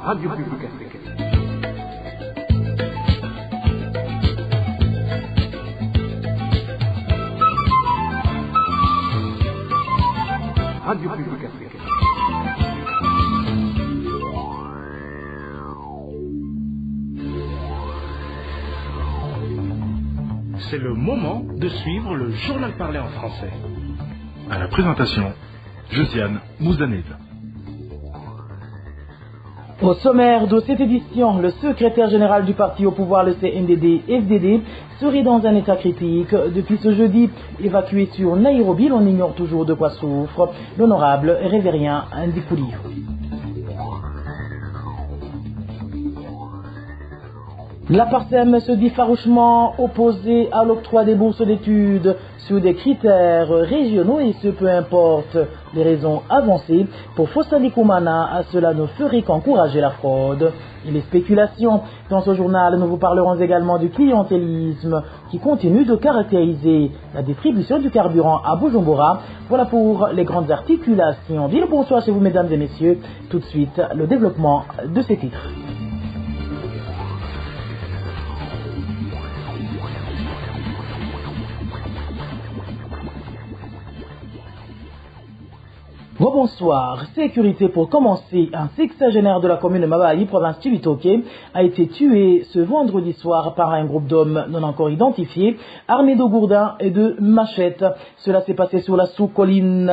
Radio Publique Africaine. Radio Publique Africaine. C'est le moment de suivre le journal parlé en français. À la présentation, Josiane Mouzaned. Au sommaire de cette édition, le secrétaire général du parti au pouvoir, le CNDD-FDD, serait dans un état critique. Depuis ce jeudi, évacué sur Nairobi, l'on ignore toujours de quoi souffre l'honorable Révérien Ndikouli. La PARSEM se dit farouchement opposée à l'octroi des bourses d'études sur des critères régionaux et ce peu importe les raisons avancées. Pour Fossani Koumana, cela ne ferait qu'encourager la fraude et les spéculations. Dans ce journal, nous vous parlerons également du clientélisme qui continue de caractériser la distribution du carburant à Bujumbura. Voilà pour les grandes articulations. Bien le bonsoir chez vous mesdames et messieurs. Tout de suite, le développement de ces titres. Bonsoir. Sécurité pour commencer. Un sexagénaire de la commune de Mabayi, province Chibitoke, a été tué ce vendredi soir par un groupe d'hommes non encore identifiés, armés de gourdins et de machettes. Cela s'est passé sur la sous-colline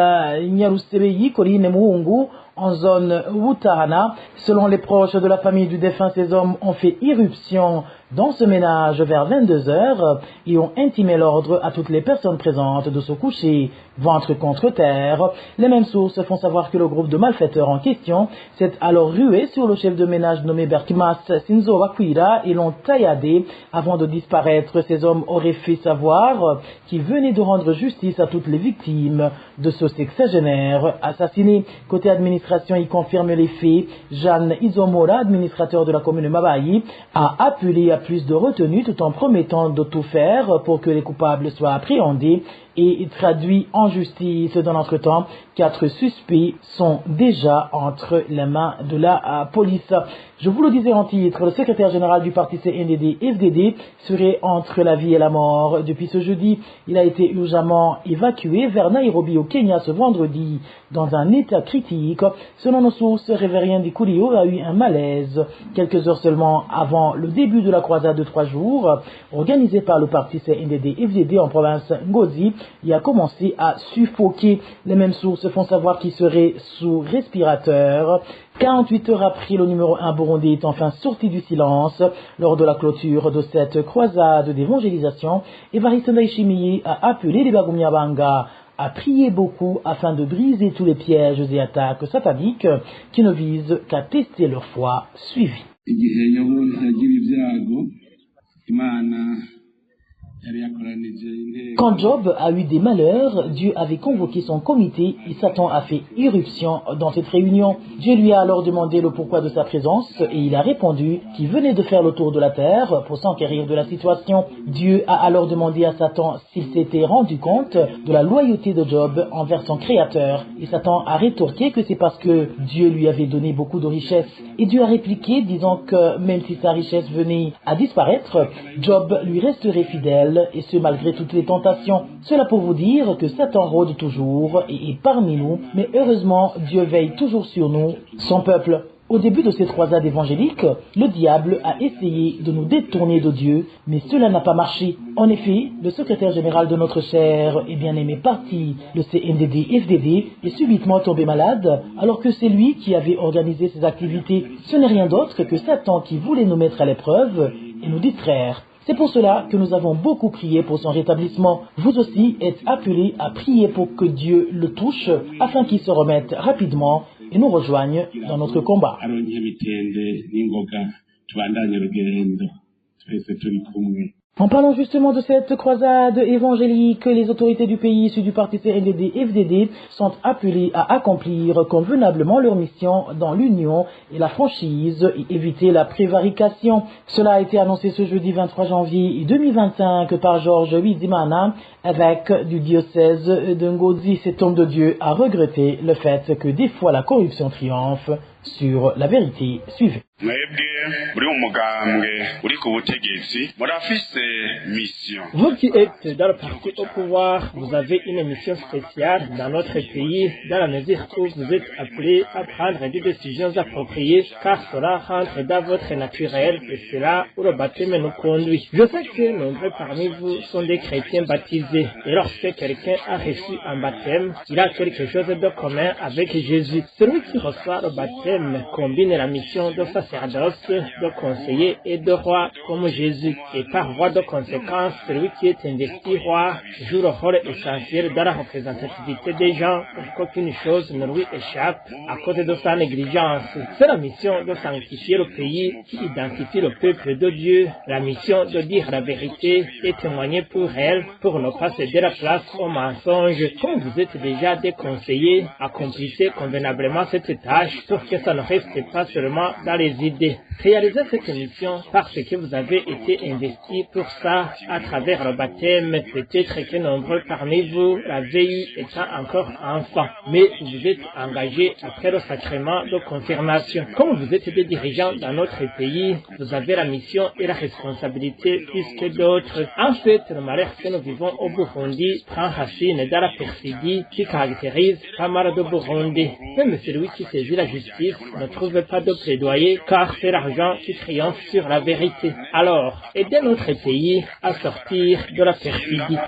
Nyarusebeyi, colline Muungu, en zone Wutahana. Selon les proches de la famille du défunt, ces hommes ont fait irruption dans ce ménage vers 22h et ont intimé l'ordre à toutes les personnes présentes de se coucher ventre contre terre. Les mêmes sources font savoir que le groupe de malfaiteurs en question s'est alors rué sur le chef de ménage nommé Berkimas Sinzo Wakwira et l'ont tailladé. Avant de disparaître, ces hommes auraient fait savoir qu'ils venaient de rendre justice à toutes les victimes de ce sexagénaire assassiné. Côté administration, il confirme les faits. Jeanne Izomora, administrateur de la commune de Mabayi, a appelé à plus de retenue tout en promettant de tout faire pour que les coupables soient appréhendés et traduits en justice. Dans l'entretemps, 4 suspects sont déjà entre les mains de la police. Je vous le disais en titre, le secrétaire général du parti CNDD-FDD serait entre la vie et la mort. Depuis ce jeudi, il a été urgemment évacué vers Nairobi au Kenya ce vendredi dans un état critique. Selon nos sources, Révérien Ndikouli a eu un malaise quelques heures seulement avant le début de la croisade de 3 jours organisée par le parti CNDD-FDD en province Ngozi. Il a commencé à suffoquer. Les mêmes sources font savoir qu'il serait sous respirateur. 48 heures après, le numéro 1 burundais est enfin sorti du silence. Lors de la clôture de cette croisade d'évangélisation, Évariste Ndayishimiye a appelé les Bagumyabanga à prier beaucoup afin de briser tous les pièges et attaques sataniques qui ne visent qu'à tester leur foi suivie. Quand Job a eu des malheurs, Dieu avait convoqué son comité et Satan a fait irruption dans cette réunion. Dieu lui a alors demandé le pourquoi de sa présence et il a répondu qu'il venait de faire le tour de la terre pour s'enquérir de la situation. Dieu a alors demandé à Satan s'il s'était rendu compte de la loyauté de Job envers son créateur. Et Satan a rétorqué que c'est parce que Dieu lui avait donné beaucoup de richesses. Et Dieu a répliqué disant que même si sa richesse venait à disparaître, Job lui resterait fidèle. Et ce malgré toutes les tentations. Cela pour vous dire que Satan rôde toujours et est parmi nous, mais heureusement Dieu veille toujours sur nous, son peuple. Au début de cette croisade évangélique, le diable a essayé de nous détourner de Dieu, mais cela n'a pas marché. En effet, le secrétaire général de notre cher et bien-aimé parti, le CNDD-FDD, est subitement tombé malade, alors que c'est lui qui avait organisé ces activités. Ce n'est rien d'autre que Satan qui voulait nous mettre à l'épreuve et nous distraire. C'est pour cela que nous avons beaucoup prié pour son rétablissement. Vous aussi êtes appelés à prier pour que Dieu le touche afin qu'il se remette rapidement et nous rejoigne dans notre combat. En parlant justement de cette croisade évangélique, les autorités du pays issues du parti CNDD-FDD sont appelées à accomplir convenablement leur mission dans l'union et la franchise et éviter la prévarication. Cela a été annoncé ce jeudi 23 janvier 2025 par Georges Wizimana, évêque du diocèse de Ngozi. Cet homme de Dieu a regretté le fait que des fois la corruption triomphe sur la vérité. Suivez. Vous qui êtes dans le parti au pouvoir, vous avez une mission spéciale dans notre pays, dans la mesure où vous êtes appelés à prendre des décisions appropriées, car cela rentre dans votre naturel et c'est là où le baptême nous conduit. Je sais que nombreux parmi vous sont des chrétiens baptisés, et lorsque quelqu'un a reçu un baptême, il a quelque chose de commun avec Jésus. Celui qui reçoit le baptême combine la mission de sacerdoce, de conseiller et de roi comme Jésus. Et par voie de conséquence, celui qui est investi roi joue le rôle essentiel dans la représentativité des gens pour qu'aucune chose ne lui échappe à cause de sa négligence. C'est la mission de sanctifier le pays qui identifie le peuple de Dieu, la mission de dire la vérité et témoigner pour elle, pour ne pas céder la place au mensonge. Comme vous êtes déjà des conseillers, accomplissez convenablement cette tâche pour que ça ne reste pas seulement dans les idées. Réalisez cette mission parce que vous avez été investi pour ça à travers le baptême. Peut-être que nombreux parmi vous l'avaient eu étant encore enfant, mais vous êtes engagés après le sacrement de confirmation. Comme vous êtes des dirigeants dans notre pays, vous avez la mission et la responsabilité plus que d'autres. En fait, le malheur que nous vivons au Burundi prend racine dans la perfidie qui caractérise pas mal de Burundi. Même celui qui saisit la justice ne trouve pas de plaidoyer car c'est l'argent qui triomphe sur la vérité. Alors, aidez notre pays à sortir de la perfidie.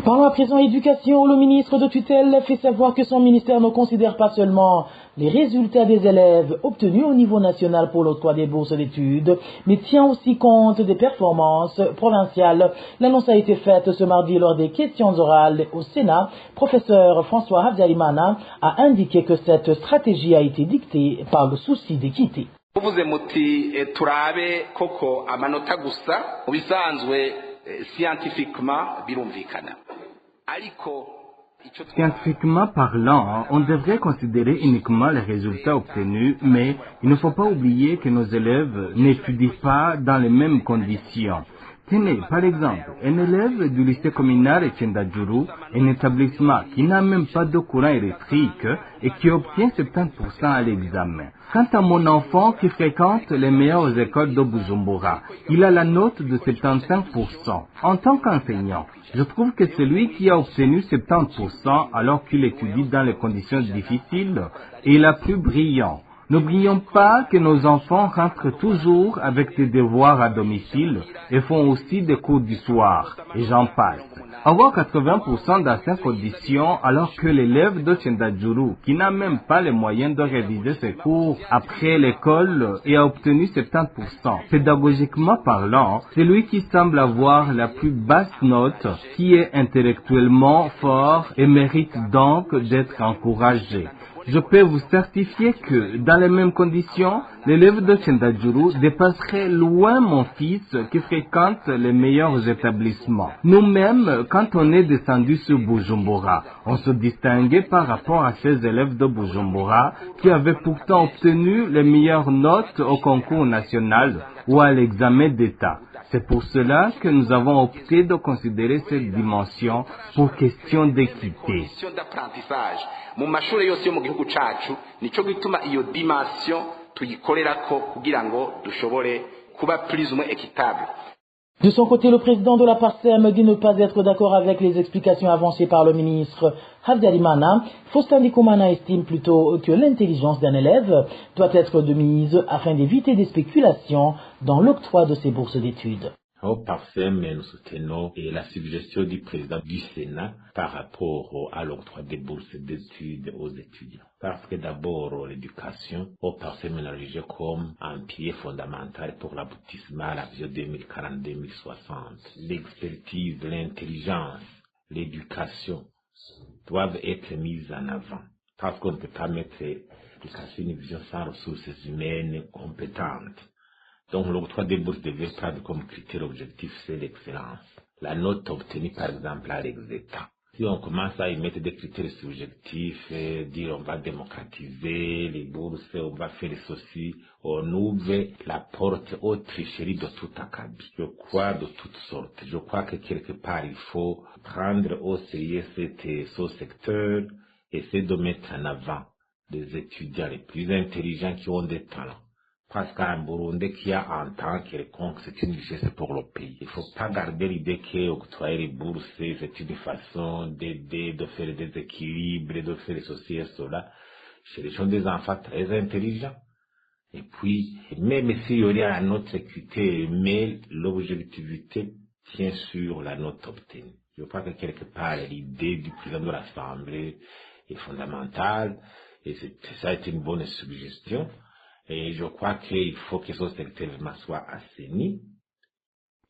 Parlons à présent éducation. Le ministre de tutelle fait savoir que son ministère ne considère pas seulement les résultats des élèves obtenus au niveau national pour l'octroi des bourses d'études, mais tient aussi compte des performances provinciales. L'annonce a été faite ce mardi lors des questions orales au Sénat. Professeur François Habyarimana a indiqué que cette stratégie a été dictée par le souci d'équité. Uvuze muti turabe koko amanota gusa ubisanzwe scientifiquement birumvikana ariko Scientifiquement parlant, on devrait considérer uniquement les résultats obtenus, mais il ne faut pas oublier que nos élèves n'étudient pas dans les mêmes conditions. Tenez, par exemple, un élève du lycée communal Tchendadjourou, un établissement qui n'a même pas de courant électrique et qui obtient 70% à l'examen. Quant à mon enfant qui fréquente les meilleures écoles de Bujumbura, il a la note de 75%. En tant qu'enseignant, je trouve que celui qui a obtenu 70% alors qu'il étudie dans les conditions difficiles est la plus brillante. N'oublions pas que nos enfants rentrent toujours avec des devoirs à domicile et font aussi des cours du soir, et j'en passe. Avoir 80% dans ces conditions alors que l'élève de Tchendadjourou, qui n'a même pas les moyens de réviser ses cours après l'école et a obtenu 70%, pédagogiquement parlant, c'est lui qui semble avoir la plus basse note, qui est intellectuellement fort et mérite donc d'être encouragé. Je peux vous certifier que, dans les mêmes conditions, l'élève de Tchendadjourou dépasserait loin mon fils qui fréquente les meilleurs établissements. Nous-mêmes, quand on est descendu sur Bujumbura, on se distinguait par rapport à ces élèves de Bujumbura qui avaient pourtant obtenu les meilleures notes au concours national ou à l'examen d'État. C'est pour cela que nous avons opté de considérer cette dimension pour question d'équité. Mu mashure yose yo mu gihugu cacu nico gituma iyo dimension tuyikorerako kugira ngo dushobore kuba plus ou moins équitable. De son côté, le président de la PARSEM dit ne pas être d'accord avec les explications avancées par le ministre Habyarimana. Faustin Ndikumana estime plutôt que l'intelligence d'un élève doit être de mise afin d'éviter des spéculations dans l'octroi de ses bourses d'études. Au PARSEM, nous soutenons la suggestion du président du Sénat par rapport à l'octroi des bourses d'études aux étudiants. Parce que d'abord, l'éducation, au PARSEM est érigée comme un pied fondamental pour l'aboutissement à la vision 2040-2060. L'expertise, l'intelligence, l'éducation doivent être mises en avant. Parce qu'on ne peut pas mettre l'éducation une vision sans ressources humaines compétentes. Donc, l'octroi des bourses devait prendre comme critère objectif, c'est l'excellence. La note obtenue, par exemple, à l'exétat. Si on commence à y mettre des critères subjectifs, dire on va démocratiser les bourses, on va faire ceci, on ouvre la porte aux tricheries de tout acabit. Je crois de toutes sortes. Je crois que quelque part il faut prendre au sérieux ce secteur, essayer de mettre en avant des étudiants les plus intelligents qui ont des talents. Parce qu'un Burundais qui a un talent quelconque, c'est une richesse pour le pays. Il ne faut pas garder l'idée qu'octroyer les bourses, c'est une façon d'aider, de faire des équilibres, de faire ceci et cela. Ce sont des enfants très intelligents. Et puis, même s'il y aurait un autre critère, mais l'objectivité tient sur la note obtenue. Je crois que quelque part, l'idée du président de l'Assemblée est fondamentale, et ça a été une bonne suggestion. Et je crois qu'il faut que ce secteur soit assaini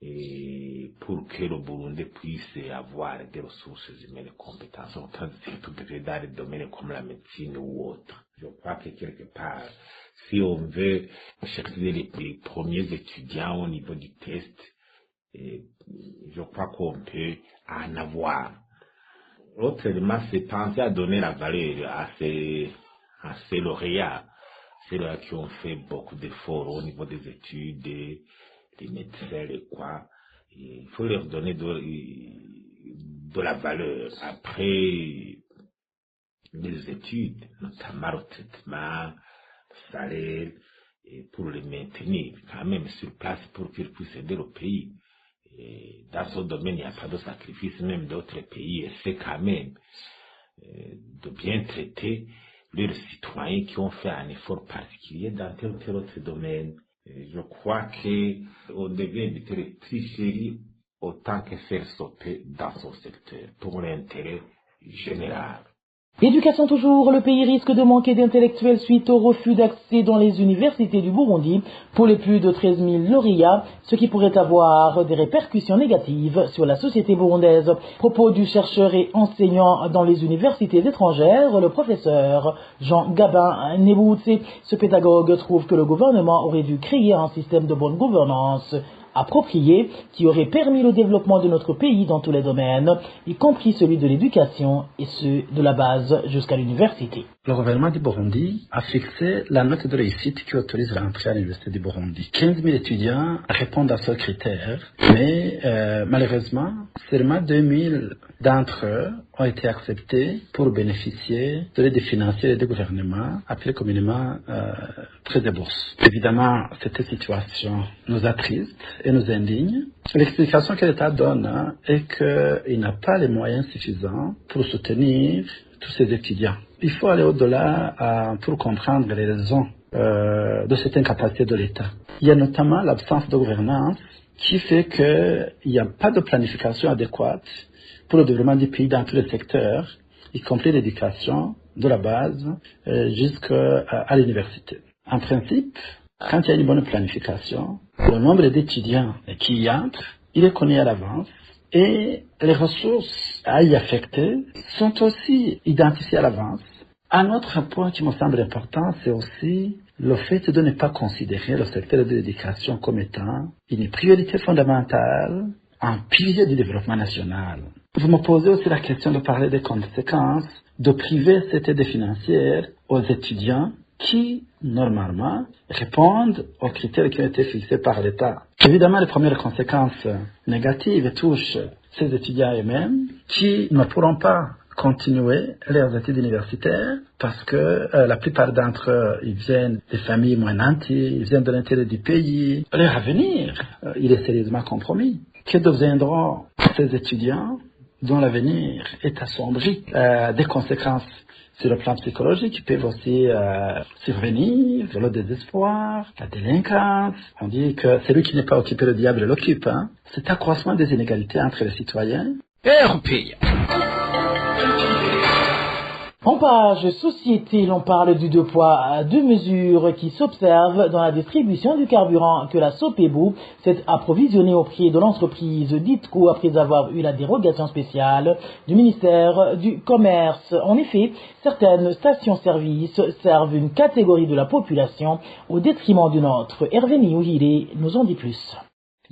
et pour que le Burundi puisse avoir des ressources humaines et compétences, surtout dans des domaines comme la médecine ou autre. Je crois que quelque part, si on veut chercher les premiers étudiants au niveau du test, je crois qu'on peut en avoir. Autrement, c'est penser à donner la valeur à ces lauréats. C'est là qui ont fait beaucoup d'efforts au niveau des études, des médecins, et quoi. Il faut leur donner de la valeur. Après les études, notamment le traitement, le salaire, et pour les maintenir quand même sur place pour qu'ils puissent aider le pays. Et dans ce domaine, il n'y a pas de sacrifice, même d'autres pays essaient quand même de bien traiter leurs citoyens qui ont fait un effort particulier dans tel ou tel autre domaine. Et je crois qu'on devait éviter les tricheries autant que faire sauter dans son secteur pour l'intérêt général. Éducation toujours, le pays risque de manquer d'intellectuels suite au refus d'accès dans les universités du Burundi pour les plus de 13 000 lauréats, ce qui pourrait avoir des répercussions négatives sur la société burundaise. Propos du chercheur et enseignant dans les universités étrangères, le professeur Jean Gabin Nebutse. Ce pédagogue trouve que le gouvernement aurait dû créer un système de bonne gouvernance approprié qui aurait permis le développement de notre pays dans tous les domaines, y compris celui de l'éducation et ceux de la base jusqu'à l'université. Le gouvernement du Burundi a fixé la note de réussite qui autorise l'entrée à l'université du Burundi. 15 000 étudiants répondent à ce critère, mais malheureusement, seulement 2 000 d'entre eux ont été acceptés pour bénéficier de l'aide financière du gouvernement, appelée communément prêt de bourse. Évidemment, cette situation nous attriste et nous indigne. L'explication que l'État donne est qu'il n'a pas les moyens suffisants pour soutenir tous ces étudiants. Il faut aller au-delà pour comprendre les raisons de cette incapacité de l'État. Il y a notamment l'absence de gouvernance qui fait qu'il n'y a pas de planification adéquate pour le développement du pays dans tous les secteurs, y compris l'éducation, de la base jusqu'à l'université. En principe, quand il y a une bonne planification, le nombre d'étudiants qui y entrent, il est connu à l'avance et les ressources à y affecter sont aussi identifiées à l'avance. Un autre point qui me semble important, c'est aussi le fait de ne pas considérer le secteur de l'éducation comme étant une priorité fondamentale, un pilier du développement national. Vous me posez aussi la question de parler des conséquences de priver cette aide financière aux étudiants qui, normalement, répondent aux critères qui ont été fixés par l'État. Évidemment, les premières conséquences négatives touchent ces étudiants eux-mêmes qui ne pourront pas continuer leurs études universitaires parce que la plupart d'entre eux, ils viennent des familles moins nanties, ils viennent de l'intérieur du pays. Leur avenir, il est sérieusement compromis. Que deviendront ces étudiants dont l'avenir est assombri? Des conséquences sur le plan psychologique qui peuvent aussi survenir, le désespoir, la délinquance. On dit que celui qui n'est pas occupé, le diable l'occupe. Cet accroissement des inégalités entre les citoyens européens. En page société, l'on parle du 2 poids 2 mesures qui s'observe dans la distribution du carburant que la Sopebu s'est approvisionnée au prix de l'entreprise DITCO après avoir eu la dérogation spéciale du ministère du Commerce. En effet, certaines stations-service servent une catégorie de la population au détriment d'une autre. Hervé Niouhire nous en dit plus.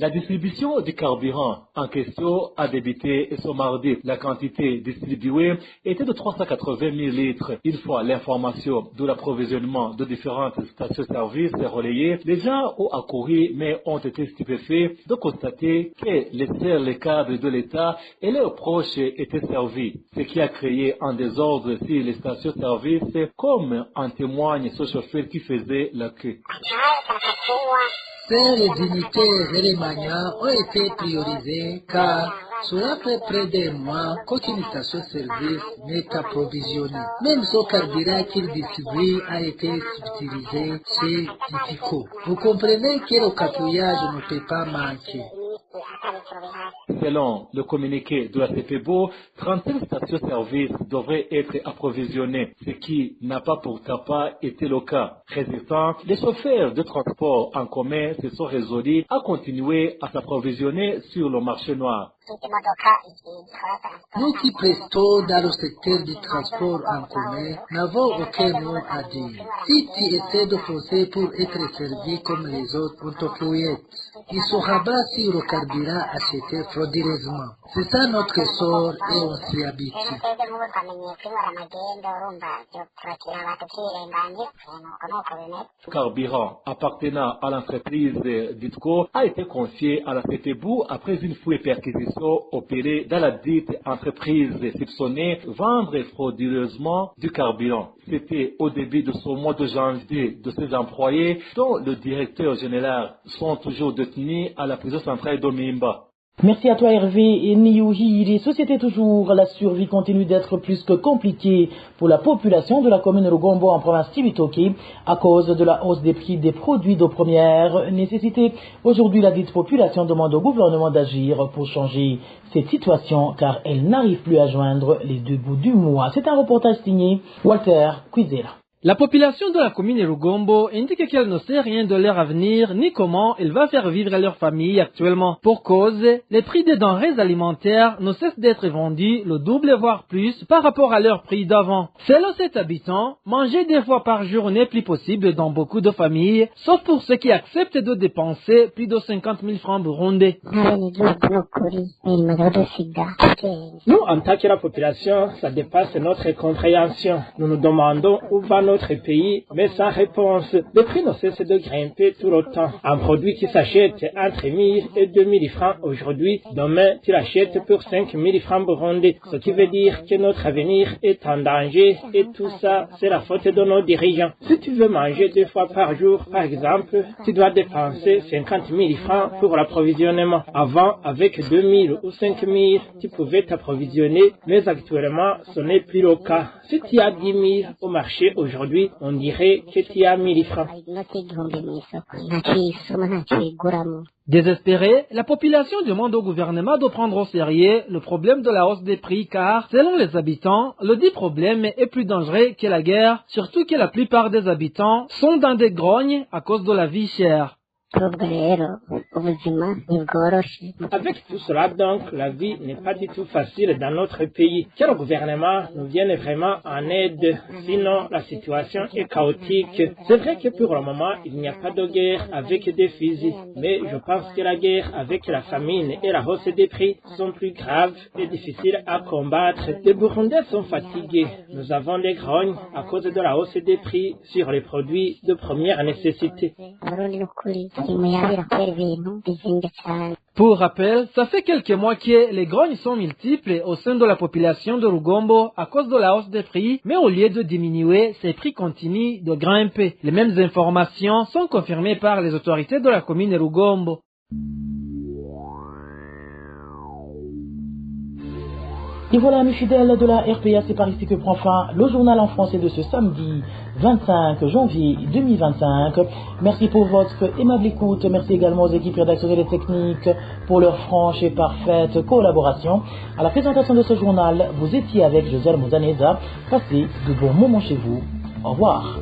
La distribution du carburant en question a débuté ce mardi. La quantité distribuée était de 380 000 litres. Une fois l'information de l'approvisionnement de différentes stations-service relayées, les gens ont accouru mais ont été stupéfaits de constater que les seuls cadres de l'État et leurs proches étaient servis, ce qui a créé un désordre sur les stations-service, comme en témoigne ce chauffeur qui faisait la queue. Seules les unités et les manières ont été priorisées car cela fait près d'un mois qu'aucune station-service n'est approvisionnée. Même ce carburant qu'il distribue a été subtilisé chez Tipico. Vous comprenez que le capouillage ne peut pas manquer. Selon le communiqué de la CPBO, 35 stations-service devraient être approvisionnées, ce qui n'a pas pourtant pas été le cas. Résultat, les chauffeurs de transport en commun se sont résolus à continuer à s'approvisionner sur le marché noir. Nous qui prestons dans le secteur du transport en commun n'avons aucun mot à dire. Si tu essaies de forcer pour être servi comme les autres, on te fouillette. Ils se rabattent sur le carburant acheté frauduleusement. C'est ça notre sort et on s'y habitue. Le carburant appartenant à l'entreprise DITCO a été confié à la CTBU après une fouille et perquisition opérée dans la dite entreprise soupçonnée vendre frauduleusement du carburant. C'était au début de ce mois de janvier de ces employés dont le directeur général sont toujours détenus à la prison centrale d'Omimba. Merci à toi Hervé et Niyuhi. Les sociétés toujours, la survie continue d'être plus que compliquée pour la population de la commune de Rugombo en province Cibitoke à cause de la hausse des prix des produits de première nécessité. Aujourd'hui, la dite population demande au gouvernement d'agir pour changer cette situation car elle n'arrive plus à joindre les deux bouts du mois. C'est un reportage signé Walter Quizera. La population de la commune de Rugombo indique qu'elle ne sait rien de leur avenir ni comment elle va faire vivre leur famille actuellement. Pour cause, les prix des denrées alimentaires ne cessent d'être vendus le double voire plus par rapport à leur prix d'avant. Selon cet habitant, manger 2 fois par jour n'est plus possible dans beaucoup de familles, sauf pour ceux qui acceptent de dépenser plus de 50 000 francs burundais. Nous, en tant que la population, ça dépasse notre compréhension. Nous nous demandons où va notre pays, mais sans réponse. Les prix ne cessent de grimper tout le temps. Un produit qui s'achète entre 1000 et 2000 francs aujourd'hui, demain tu l'achètes pour 5000 francs burundais. Ce qui veut dire que notre avenir est en danger et tout ça, c'est la faute de nos dirigeants. Si tu veux manger 2 fois par jour, par exemple, tu dois dépenser 50 000 francs pour l'approvisionnement. Avant, avec 2000 ou 5000, tu pouvais t'approvisionner, mais actuellement, ce n'est plus le cas. Si tu as 10 000 au marché aujourd'hui, on dirait que tu as 1000 francs. Désespérée, la population demande au gouvernement de prendre au sérieux le problème de la hausse des prix car, selon les habitants, le dit problème est plus dangereux que la guerre, surtout que la plupart des habitants sont dans des grognes à cause de la vie chère. Avec tout cela donc, la vie n'est pas du tout facile dans notre pays. Que le gouvernement nous vienne vraiment en aide, sinon la situation est chaotique. C'est vrai que pour le moment, il n'y a pas de guerre avec des fusils, mais je pense que la guerre avec la famine et la hausse des prix sont plus graves et difficiles à combattre. Les Burundais sont fatigués. Nous avons des grognes à cause de la hausse des prix sur les produits de première nécessité. Pour rappel, ça fait quelques mois que les grognes sont multiples au sein de la population de Rugombo à cause de la hausse des prix, mais au lieu de diminuer, ces prix continuent de grimper. Les mêmes informations sont confirmées par les autorités de la commune de Rugombo. Et voilà, mes fidèles de la RPA, c'est par ici que prend fin le journal en français de ce samedi 25 janvier 2025. Merci pour votre aimable écoute. Merci également aux équipes rédactionnelles et techniques pour leur franche et parfaite collaboration. À la présentation de ce journal, vous étiez avec Josiane Mouzaneza. Passez de bons moments chez vous. Au revoir.